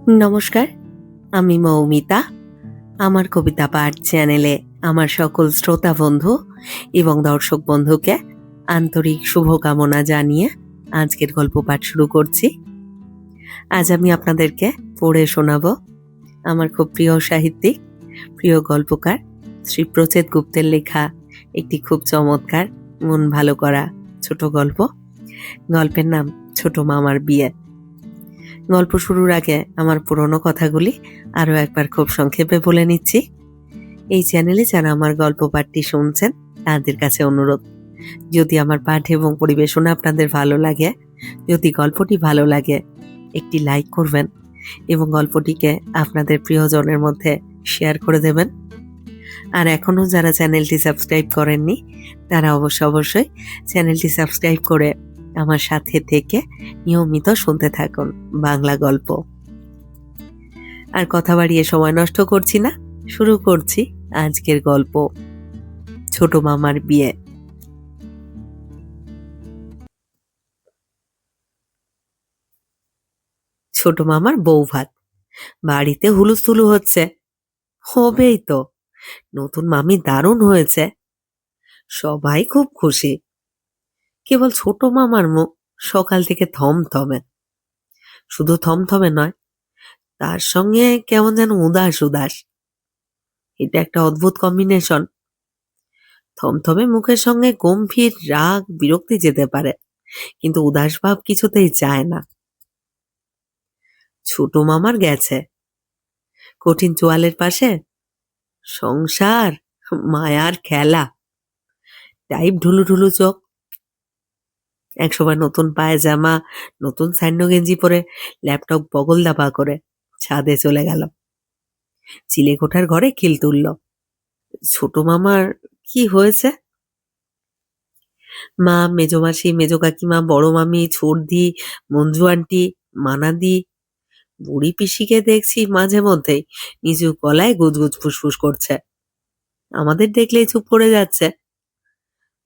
নমস্কার, আমি মৌমিতা। আমার কবিতা পাঠ চ্যানেলে আমার সকল শ্রোতা বন্ধু এবং দর্শক বন্ধুকে আন্তরিক শুভকামনা জানিয়ে আজকের গল্প পাঠ শুরু করছি। আজ আমি আপনাদেরকে পড়ে শোনাব আমার খুব প্রিয় সাহিত্যিক, প্রিয় গল্পকার শ্রী প্রচেত গুপ্তের লেখা একটি খুব চমৎকার, মন ভালো করা ছোট গল্প। গল্পের নাম ছোট মামার বিয়ে। গল্প শুরুর আগে আমার পুরনো কথাগুলি আরও একবার খুব সংক্ষেপে বলে নিচ্ছি। এই চ্যানেলে যারা আমার গল্প পাঠটি শুনছেন তাদের কাছে অনুরোধ, যদি আমার পাঠ এবং পরিবেশনা আপনাদের ভালো লাগে, যদি গল্পটি ভালো লাগে, একটি লাইক করবেন এবং গল্পটিকে আপনাদের প্রিয়জনের মধ্যে শেয়ার করে দেবেন। আর এখনও যারা চ্যানেলটি সাবস্ক্রাইব করেননি তারা অবশ্যই চ্যানেলটি সাবস্ক্রাইব করে আমার সাথে থেকে নিয়মিত শুনতে থাকুন বাংলা গল্প। আর কথা বাড়িয়ে সময় নষ্ট করছি না, শুরু করছি আজকের গল্প ছোট মামার বিয়ে। ছোট মামার বউ ভাত। বাড়িতে হুলুস্থুলু হচ্ছে। হবেই তো, নতুন মামি দারুণ হয়েছে। সবাই খুব খুশি। কেবল ছোট মামার মুখ সকাল থেকে থমথমে। শুধু থমথমে নয়, তার সঙ্গে কেমন যেন উদাস উদাস। এটা একটা অদ্ভুত কম্বিনেশন। থমথমে মুখের সঙ্গে গম্ভীর রাগ বিরক্তি যেতে পারে, কিন্তু উদাস ভাব কিছুতেই যায় না। ছোট মামার গেছে। কঠিন চোয়ালের পাশে সংসার, মায়ার খেলা, টাইপ ঢুলু ঢুলু চোখ। একসময় নতুন পায়জামা, নতুন স্যান্ডো গেঞ্জি পরে ল্যাপটপ বগল দাপা করে ছাদে চলে গেল। চিলেকোঠার ঘরে খিল তুলল। ছোট মামার কি হয়েছে? মা, মেজমাসি, মেজো কাকিমা, বড় মামি, ছোড়দি, মঞ্জু আন্টি, মানাদি, বুড়ি পিসিকে দেখছি মাঝে মধ্যেই নিচু গলায় গুজগুজ ফুসফুস করছে। আমাদের দেখলেই চুপ করে যাচ্ছে।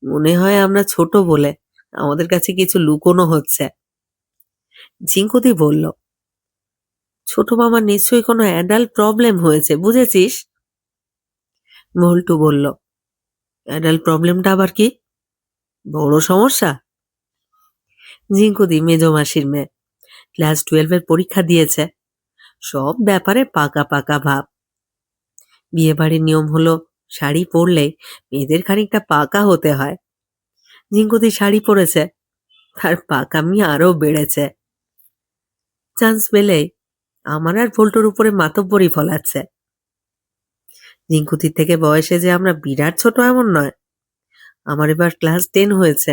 মনে হয় আমরা ছোট বলে আমাদের কাছে কিছু লুকোনো হচ্ছে। ঝিঙ্কুদি বলল, ছোট মামার নিশ্চয়ই কোনো অ্যাডাল্ট প্রবলেম হয়েছে, বুঝেছিস? মল্টু বলল, অ্যাডাল্ট প্রবলেমটা আবার কি? বড় সমস্যা? ঝিঙ্কুদি মেজমাসির মেয়ে, ক্লাস 12-এর পরীক্ষা দিয়েছে। সব ব্যাপারে পাকা পাকা ভাব। বিয়ে বাড়ির নিয়ম হলো শাড়ি পরলেই মেয়েদের খানিকটা পাকা হতে হয়। ঝিঙ্কুদি শাড়ি পরেছে, তার পাকামি আরো বেড়েছে। চান্স পেলেই আমার আর ভোল্টোর উপরে মাতব্বরি ফলাচ্ছে। ঝিঙ্কুতির থেকে বয়সে যে আমরা বিরাট ছোট এমন নয়। আমার এবার ক্লাস 10 হয়েছে।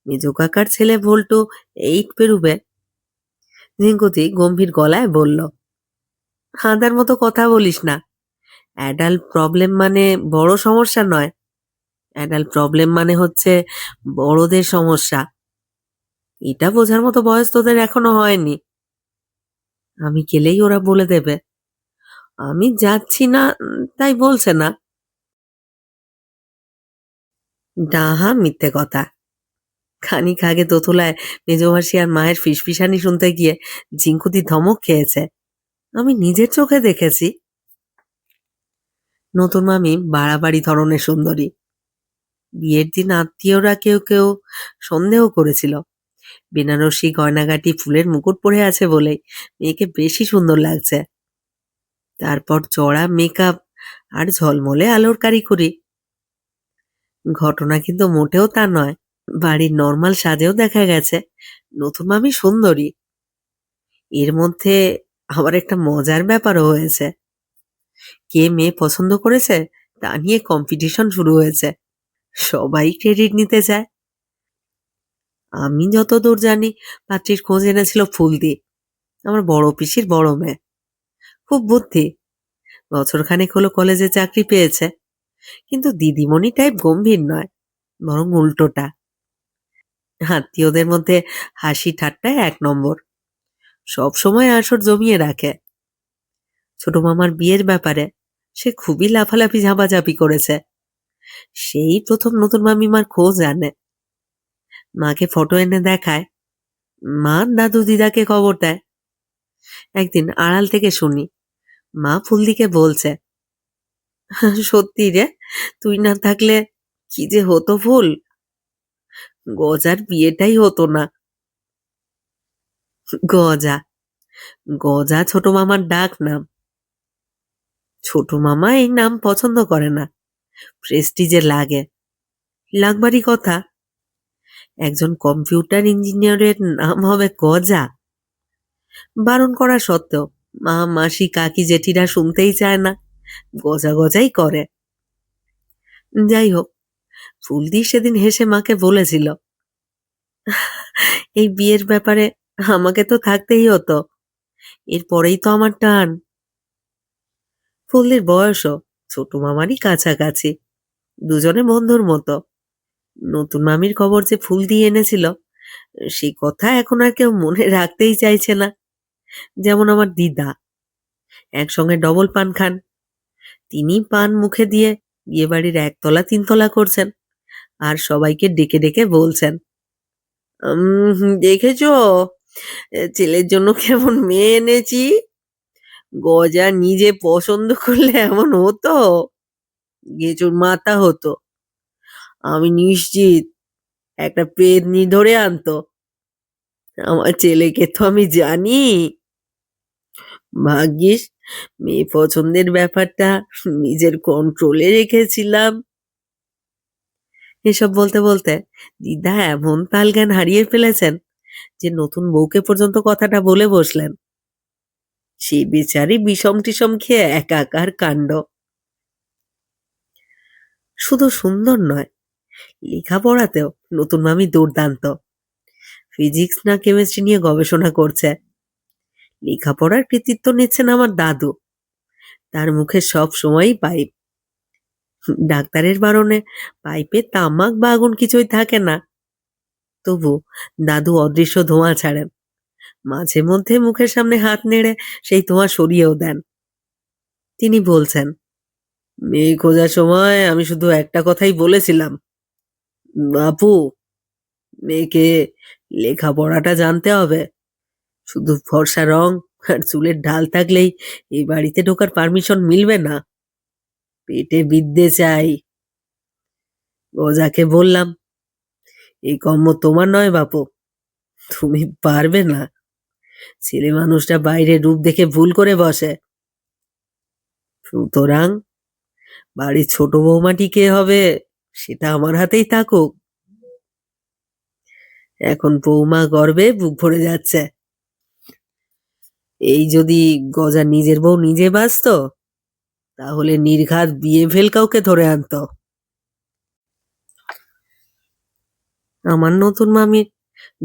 মেজো কাকার ছেলে ভোল্টো 8 পেরুবে। ঝিঙ্কুতি গম্ভীর গলায় বলল, হাঁদার মতো কথা বলিস না। অ্যাডাল্ট প্রবলেম মানে বড় সমস্যা নয়। অ্যাডাল্ট প্রবলেম মানে হচ্ছে বড়দের সমস্যা। এটা বোঝার মতো বয়স তোদের এখনো হয়নি। আমি গেলেই ওরা বলে দেবে আমি যাচ্ছি না, তাই বলছে না। ডাহা মিথ্যে কথা। খানিক আগে দোতলায় মেজমাসি আর মায়ের ফিসফিসানি শুনতে গিয়ে ঝিঙ্কুতি ধমক খেয়েছে। আমি নিজের চোখে দেখেছি। নতুন মামি বাড়াবাড়ি ধরনের সুন্দরী। বিয়ের দিন আত্মীয়রা কেউ কেউ সন্দেহ করেছিল বেনারসি গয়নাগাটি ফুলের মুকুট পরে আছে বলেই মেয়েকে বেশি সুন্দর লাগছে। তারপর চড়া মেকআপ আর ঝলমলে আলোর কারিকুরি। ঘটনা কিন্তু মোটেও তা নয়। বাড়ির নর্মাল সাজেও দেখা গেছে নতুন মামি সুন্দরী। এর মধ্যে আবার একটা মজার ব্যাপারও হয়েছে। কে মেয়ে পছন্দ করেছে তা নিয়ে কম্পিটিশন শুরু হয়েছে। সবাই ক্রেডিট নিতে চায়। আমি যতদূর জানি পাত্রীর খোঁজ এনেছিল ফুলদি, আমার বড় পিসির বড় মেয়ে। খুব বুদ্ধি। বছরখানেক হলো কলেজে চাকরি পেয়েছে, কিন্তু দিদিমণি টাইপ গম্ভীর নয়, বরং উল্টোটা। আত্মীয়দের মধ্যে হাসি ঠাট্টায় 1 নম্বর। সব সময় আসর জমিয়ে রাখে। ছোট মামার বিয়ের ব্যাপারে সে খুবই লাফালাফি ঝাঁপাঝাঁপি করেছে। সেই প্রথম নতুন মামিমার খোঁজ আনে। মাকে ফটো এনে দেখায়। মা দাদু দিদাকে খবর দেয়। একদিন আড়াল থেকে শুনি মা ফুলদিকে বলছে, সত্যি রে, তুই না থাকলে কি যে হতো ফুল, গজার বিয়েটাই হতো না। গজা, গজা ছোট মামার ডাক নাম। ছোট মামা এই নাম পছন্দ করে না, প্রেস্টিজে লাগে। লাগবারই কথা, একজন কম্পিউটার ইঞ্জিনিয়ারের নাম হবে গজা। বারণ করা সত্ত্বেও মা, মাসি, কাকি, জেঠিরা শুনতেই চায় না, গজা গজাই করে। যাই হোক, ফুলদি সেদিন হেসে মাকে বলেছিল, এই বিয়ের ব্যাপারে আমাকে তো থাকতেই হতো, এরপরেই তো আমার টান। ফুলদির বয়সও ছোট মামারই কাছাকাছি, দুজনে বন্ধুর মতো। নতুন মামির খবর যে ফুলদি এনেছিল, সেই কথা এখন আর কেউ মনে রাখতেই চাইছে না। যেমন আমার দিদা, একসঙ্গে ডবল পান খান। তিনি পান মুখে দিয়ে বিয়েবাড়ির 1 তলা 3 তলা করছেন, আর সবাইকে ডেকে ডেকে বলছেন, দেখেছ ছেলের জন্য কেমন মেয়ে এনেছি, গজা নিজে পছন্দ করলে এমন হতো, গেচুর মাথা হতো, আমি নিশ্চিত একটা পেতনি ধরে আনতো। আমার ছেলেকে তো আমি জানি, ভাগ্যিস মেয়ে পছন্দের ব্যাপারটা নিজের কন্ট্রোলে রেখেছিলাম। এসব বলতে বলতে দিদা এমন তাল জ্ঞান হারিয়ে ফেলেছেন যে নতুন বউকে পর্যন্ত কথাটা বলে বসলেন। সে বেচারি বিষম টিসম খেয়ে একাকার কাণ্ড। শুধু সুন্দর নয়, লেখাপড়াতেও নতুন মামি দুর্দান্ত। ফিজিক্স না কেমিস্ট্রি নিয়ে গবেষণা করছে। লেখাপড়ার কৃতিত্ব নিচ্ছেন আমার দাদু, তার মুখে সব সময়ই পাইপ। ডাক্তারের বারণে পাইপে তামাক বা আগুন কিছুই থাকে না, তবু দাদু অদৃশ্য ধোঁয়া ছাড়েন। মাঝে মধ্যে মুখের সামনে হাত নেড়ে সেই ধোঁয়া সরিয়েও দেন। তিনি বলছেন, মেয়ে খোঁজার সময় আমি শুধু একটা কথাই বলেছিলাম, বাপু, মেয়েকে লেখাপড়াটা জানতে হবে। শুধু ফর্সা রং আর চুলের ঢাল থাকলেই এই বাড়িতে ঢোকার পারমিশন মিলবে না, পেটে বিদ্যে চাই। ওজাকে বললাম, এই কর্ম তোমার নয় বাপু, তুমি পারবে না। ছেলে মানুষটা বাইরে রূপ দেখে ভুল করে বসে, সুতরাং বাড়ির ছোট বৌমাটি কে হবে সেটা আমার হাতেই থাকুক। এখন বৌমা গর্বে বুক ভরে যাচ্ছে। এই যদি গজা নিজের বউ নিজে বাঁচতো, তাহলে নির্ঘাত বিয়ে ফেল কাউকে ধরে আনতো। আমার নতুন মামির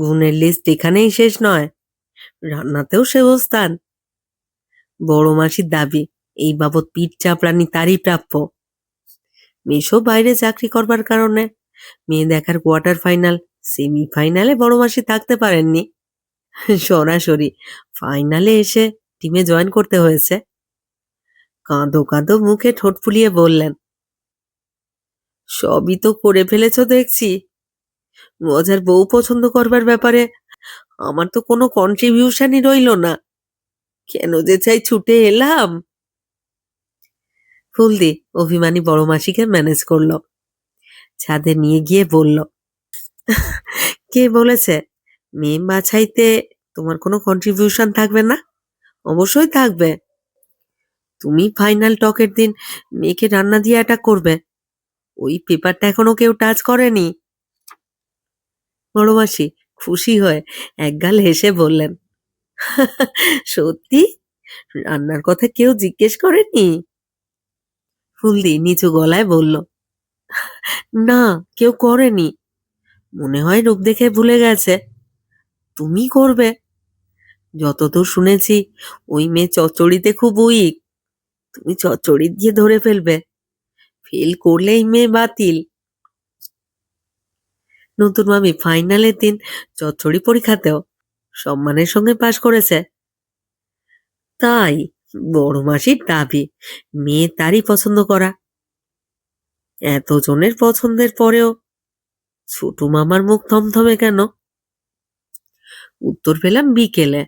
গুণের লিস্ট এখানেই শেষ নয়, রান্নাতেও সে ওস্তাদ। বড় মাসির দাবি এই বাবদ পিঠ চাপড়ানি তারই প্রাপ্য। মেশো বাইরে চাকরি করবার কারণে মেয়ে দেখার কোয়ার্টার ফাইনাল, সেমিফাইনালে বড় মাসি থাকতে পারেননি, সরাসরি ফাইনালে এসে টিমে জয়েন করতে হয়েছে। কাঁদো কাঁদো মুখে ঠোঁট ফুলিয়ে বললেন, সবই তো করে ফেলেছ দেখছি, মজার বউ পছন্দ করবার ব্যাপারে আমার তো কোনো কন্ট্রিবিউশনই রইল না, কেন যে চাই ছুটে এলাম। ফুলদি অভিমানী বড় মাসিকে ম্যানেজ করলো, ছাদে নিয়ে গিয়ে বলল, কে বলেছে মেয়ে বাছাইতে তোমার কোনো কন্ট্রিবিউশন থাকবে না? অবশ্যই থাকবে। তুমি ফাইনাল টকের দিন মেয়েকে রান্না দিয়ে অ্যাটাক করবে, ওই পেপারটা এখনো কেউ টাচ করেনি। বড় মাসি খুশি হয়ে একগাল হেসে বললেন, সত্যি? রান্নার কথা কেউ জিজ্ঞেস করেনি? ফুলদি নিচু গলায় বলল, না, কেউ করেনি, মনে হয় রূপ দেখে ভুলে গেছে। তুমি করবে। যতদূর শুনেছি ওই মেয়ে চচ্চড়িতে খুব উইক, তুমি চচ্চড়ি দিয়ে ধরে ফেলবে, ফেল করলেই মেয়ে বাতিল। নতুন মামি ফাইনালের দিন চচ্চড়ি পরীক্ষাতেও সম্মানের সঙ্গে পাশ করেছে। তাই বড় মাসির দাবি মেয়ে তারই পছন্দ করা। এতজনের পছন্দের পরেও ছোট মামার মুখ থমথমে কেন? উত্তর পেলাম বিকেলে।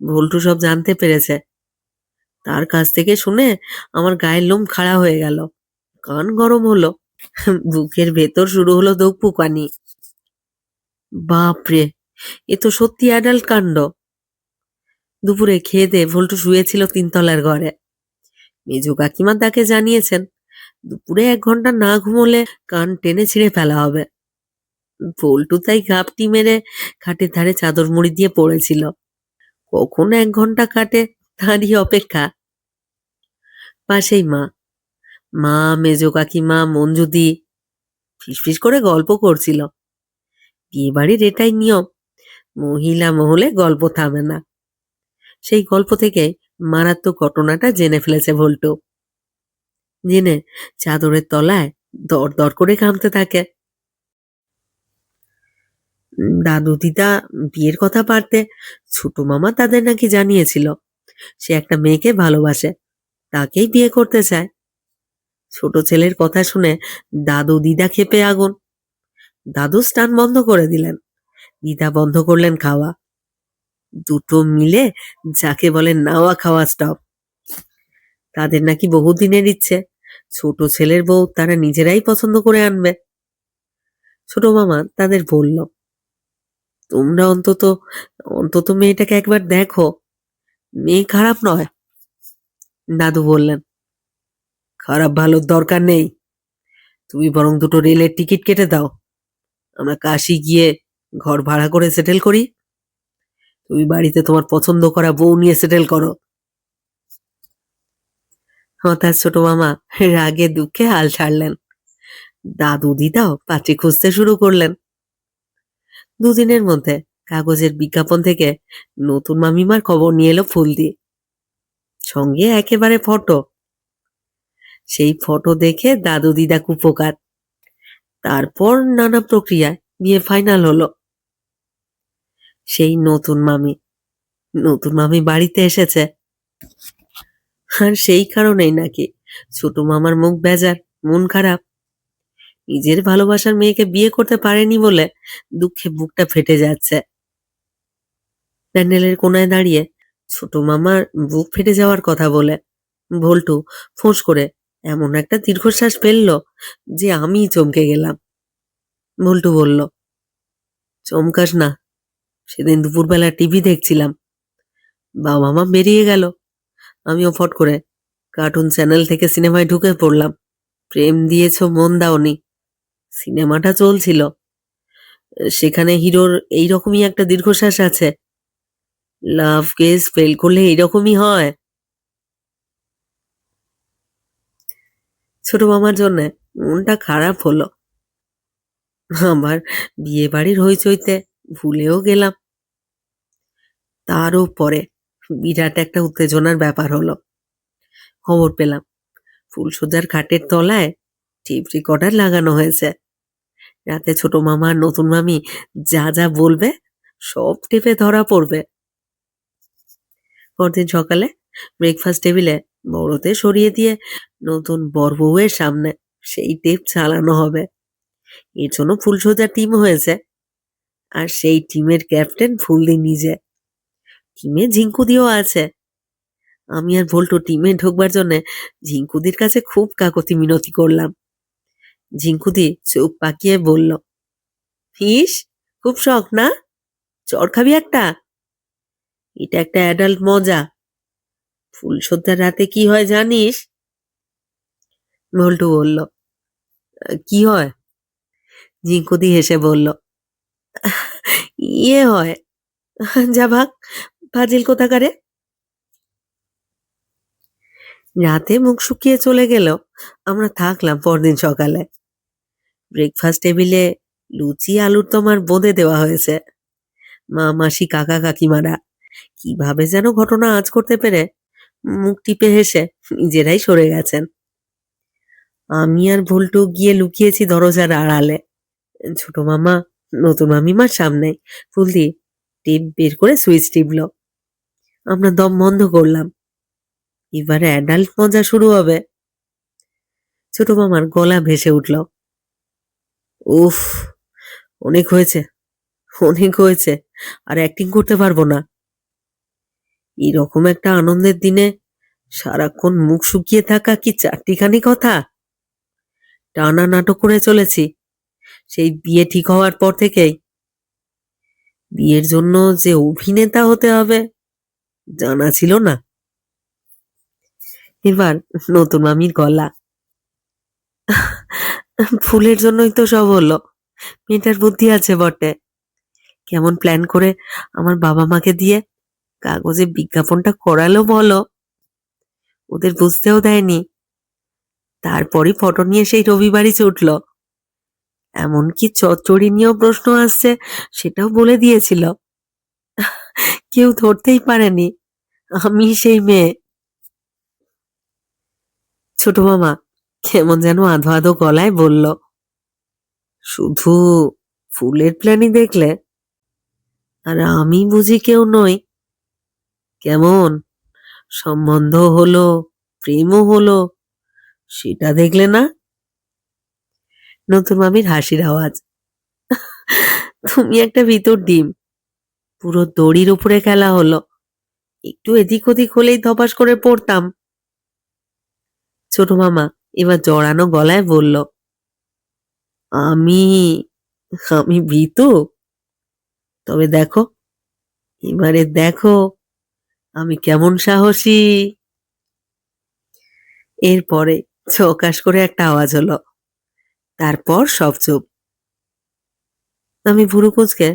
ভল্টু সব জানতে পেরেছে। তার কাছ থেকে শুনে আমার গায়ের লোম খাড়া হয়ে গেল, কান গরম হলো, বুকের ভেতর শুরু হলো দোকপুকানি। বাপরে, এ তো সত্যি অ্যাডাল্ট কাণ্ড। দুপুরে খেয়ে দিয়ে ভল্টু শুয়েছিল তিনতলার ঘরে। মেজো কাকিমা তাকে জানিয়েছেন দুপুরে 1 ঘন্টা না ঘুমোলে কান টেনে ছিঁড়ে ফেলা হবে। ভল্টু তাই ঘাপটি মেরে খাটের ধারে চাদর মুড়ি দিয়ে পড়েছিল। কখন 1 ঘন্টা কাটে তারই অপেক্ষা। পাশেই মা, মেজো কাকিমা, মঞ্জুদি ফিসফিস করে গল্প করছিল। বিয়ে বাড়ির এটাই নিয়ম, মহিলা মহলে গল্প থামে না। সেই গল্প থেকে মারাত্মক ঘটনাটা জেনে ফেলেছে ভল্টু। জেনে চাদরের তলায় দর দর করে ঘামতে থাকে। দাদু দিদা বিয়ের কথা পারতে ছোট মামা তাদের নাকি জানিয়েছিল সে একটা মেয়েকে ভালোবাসে, তাকেই বিয়ে করতে চায়। ছোট ছেলের কথা শুনে দাদু দিদা ক্ষেপে আগুন। দাদু স্নান বন্ধ করে দিলেন, দিদা বন্ধ করলেন খাওয়া। দুটো মিলে যাকে বলে নাওয়া খাওয়া স্টপ। তাদের নাকি বহুদিনের ইচ্ছে ছোট ছেলের বউ তারা নিজেরাই পছন্দ করে আনবে। ছোট মামা তাদের বলল, তোমরা অন্তত অন্তত মেয়েটাকে একবার দেখো, মেয়ে খারাপ নয়। দাদু বললেন, খারাপ ভালোর দরকার নেই, তুমি বরং দুটো রেলের টিকিট কেটে দাও, আমরা কাশি গিয়ে ঘর ভাড়া করে সেটেল করি। তুমি বাড়িতে তোমার পছন্দ করা বউ নিয়ে সেটেল করো। হঠাৎ ছোট মামা রাগে দুঃখে হাল ছাড়লেন। দাদু দিদাও পাত্রী খুঁজতে শুরু করলেন। দুদিনের মধ্যে কাগজের বিজ্ঞাপন থেকে নতুন মামিমার খবর নিয়ে এলো ফুল দিয়ে, সঙ্গে একেবারে ফটো। সেই ফটো দেখে দাদু দিদা কুপোকাত। তারপর নানা প্রক্রিয়ায় বিয়ে ফাইনাল হলো। সেই নতুন মামি বাড়িতে এসেছে। আর সেই কারণেই নাকি ছোট মামার মুখ বেজার, মন খারাপ। নিজের ভালোবাসার মেয়েকে বিয়ে করতে পারেনি বলে দুঃখে বুকটা ফেটে যাচ্ছে। প্যান্ডেলের কোনায় দাঁড়িয়ে ছোট মামার বুক ফেটে যাওয়ার কথা বলে ভল্টু ফোঁস করে এমন একটা দীর্ঘশ্বাস ফেললো যে আমি চমকে গেলাম। ভল্টু বলল, চমকাস না, সেদিন দুপুরবেলা টিভি দেখছিলাম, বাবা মা বেরিয়ে গেল, আমিও ফট করে কার্টুন চ্যানেল থেকে সিনেমায় ঢুকে পড়লাম। প্রেম দিয়েছ মন দাওনি সিনেমাটা চলছিল, সেখানে হিরোর এইরকমই একটা দীর্ঘশ্বাস আছে। লাভ কেস ফেল করলে এইরকমই হয়। ছোট মামার জন্য মনটা খারাপ হলো। আমার বিয়ে বাড়ির হইচইতে ভুলেও গেলাম। তারও পরে বিরাট একটা উত্তেজনার ব্যাপার হলো। খবর পেলাম ফুলসজ্জার খাটের তলায় টেপ রেকর্ডার লাগানো হয়েছে। রাতে ছোট মামা আর নতুন মামি যা যা বলবে সব টেপে ধরা পড়বে। পরদিন সকালে ব্রেকফাস্ট টেবিলে বড়তে সরিয়ে দিয়ে নতুন বর বউয়ের সামনে সেই টেপ চালানো হবে। এর জন্য ফুলসজ্জার টিম হয়েছে, আর সেই টিমের ক্যাপ্টেন ফুলদি নিজে। টিমে ঝিঙ্কুদিও আছে। আমি আর ভল্টু টিমে ঢোকবার জন্য ঝিঙ্কুদির কাছে খুব কাকতি মিনতি করলাম। ঝিঙ্কুদি চোখ পাকিয়ে বলল, ইস, খুব শখ না, চড় খাবি একটা? এটা একটা অ্যাডাল্ট মজা। ফুলসজ্জার রাতে কি হয় জানিস? ভল্টু বলল, কি হয়? ঝিঙ্কুদি হেসে বলল, ইয়ে হয়, যা ভাগ, ফাজিল কোথাকারে। রাতে মুখ শুকিয়ে চলে গেল। আমরা থাকলাম পরদিন সকালে। ব্রেকফাস্ট টেবিলে লুচি আলুর দম আর বোঁদে দেওয়া হয়েছে। মা মাসি কাকা কাকিমারা কিভাবে যেন ঘটনা আঁচ করতে পেরে মুখ টিপে হেসে নিজেরাই সরে গেছেন। আমি আর ভল্টু গিয়ে লুকিয়েছি দরজার আড়ালে। ছোট মামা নতুন মামিমার সামনে ফুলদি টেপ বের করে সুইচ টিপল। আমরা দম বন্ধ করলাম। এবারে অ্যাডাল্ট মজা শুরু হবে। ছোট মামার গলা ভেসে উঠল, উফ, অনেক হয়েছে, অনেক হয়েছে, আর অ্যাক্টিং করতে পারবো না। এরকম একটা আনন্দের দিনে সারাক্ষণ মুখ শুকিয়ে থাকা কি চারটিখানি কথা? টানা নাটক করে চলেছি সেই বিয়ে ঠিক হওয়ার পর থেকেই। বিয়ের জন্য যে অভিনেতা হতে হবে জানা ছিল না। এবার নতুন মামির গলা, ফুলের জন্যই তো সব হলো। মেয়েটার বুদ্ধি আছে বটে। কেমন প্ল্যান করে আমার বাবা মাকে দিয়ে কাগজে বিজ্ঞাপনটা করালো বলো। ওদের বুঝতেও দেয়নি। তারপরই ফটো নিয়ে সেই রবিবারই ছুটলো। এমনকি চচ্চড়ি নিয়েও প্রশ্ন আসছে সেটাও বলে দিয়েছিল। কেউ ধরতেই পারেনি আমি সেই মেয়ে। ছোট মামা কেমন যেন আধো আধো গলায় বলল, শুধু ফুলের প্ল্যানই দেখলে? আর আমি বুঝি কেউ নই? কেমন সম্বন্ধ হলো, প্রেমও হলো, সেটা দেখলে না? নতুন মামির হাসির আওয়াজ, তুমি একটা ভিতর ডিম। পুরো দড়ির উপরে খেলা হলো। একটু এদিক ওদিক হলেই ধপাস করে পড়তাম। ছোট মামা এবার জড়ানো গলায় বলল, আমি আমি ভীতু? তবে দেখো, এবারে দেখো আমি কেমন সাহসী। এরপরে চকাশ করে একটা আওয়াজ হলো। তারপর সব চুপ। আমি ভুরু কুঁচকে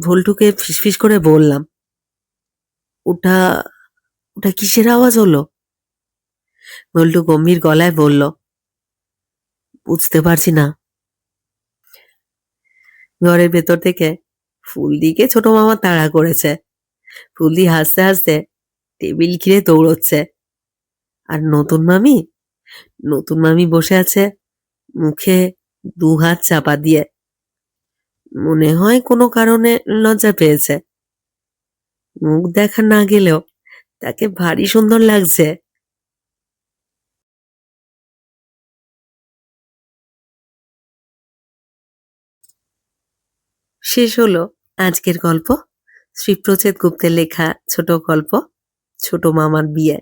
ভুলটুকে ফিসফিস করে বললাম, ওটা ওটা কিসের আওয়াজ হলো? ভুলটু গম্ভীর গলায় বলল, বুঝতে পারছি না। ঘরের ভেতর থেকে ফুলদিকে ছোট মামা তাড়া করেছে। ফুলদি হাসতে হাসতে টেবিল ঘিরে দৌড়চ্ছে। আর নতুন মামি বসে আছে মুখে দু হাত চাপা দিয়ে। মনে হয় কোনো কারণে লজ্জা পেয়েছে। মুখ দেখা না গেলেও তাকে ভারী সুন্দর লাগছে। শেষ হলো আজকের গল্প। শ্রীপ্রচেত গুপ্তের লেখা ছোট গল্প ছোট মামার বিয়ে।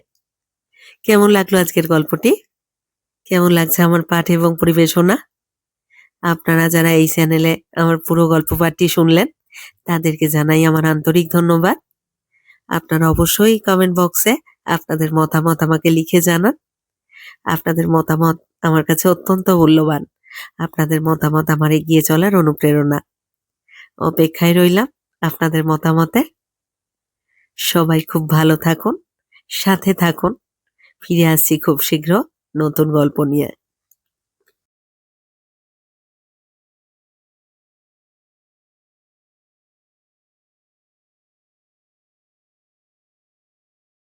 কেমন লাগলো আজকের গল্পটি? কেমন লাগছে আমার পাঠ এবং পরিবেশনা? আপনারা যারা এই চ্যানেলে আমার পুরো গল্প পাঠটি শুনলেন তাদেরকে জানাই আমার আন্তরিক ধন্যবাদ। আপনারা অবশ্যই কমেন্ট বক্সে আপনাদের মতামত আমাকে লিখে জানান। আপনাদের মতামত আমার কাছে অত্যন্ত মূল্যবান। আপনাদের মতামত আমার এগিয়ে চলার অনুপ্রেরণা। অপেক্ষায় রইলাম আপনাদের মতামতের। সবাই খুব ভালো থাকুন, সাথে থাকুন। ফিরে আসছি খুব শীঘ্র নতুন গল্প নিয়ে।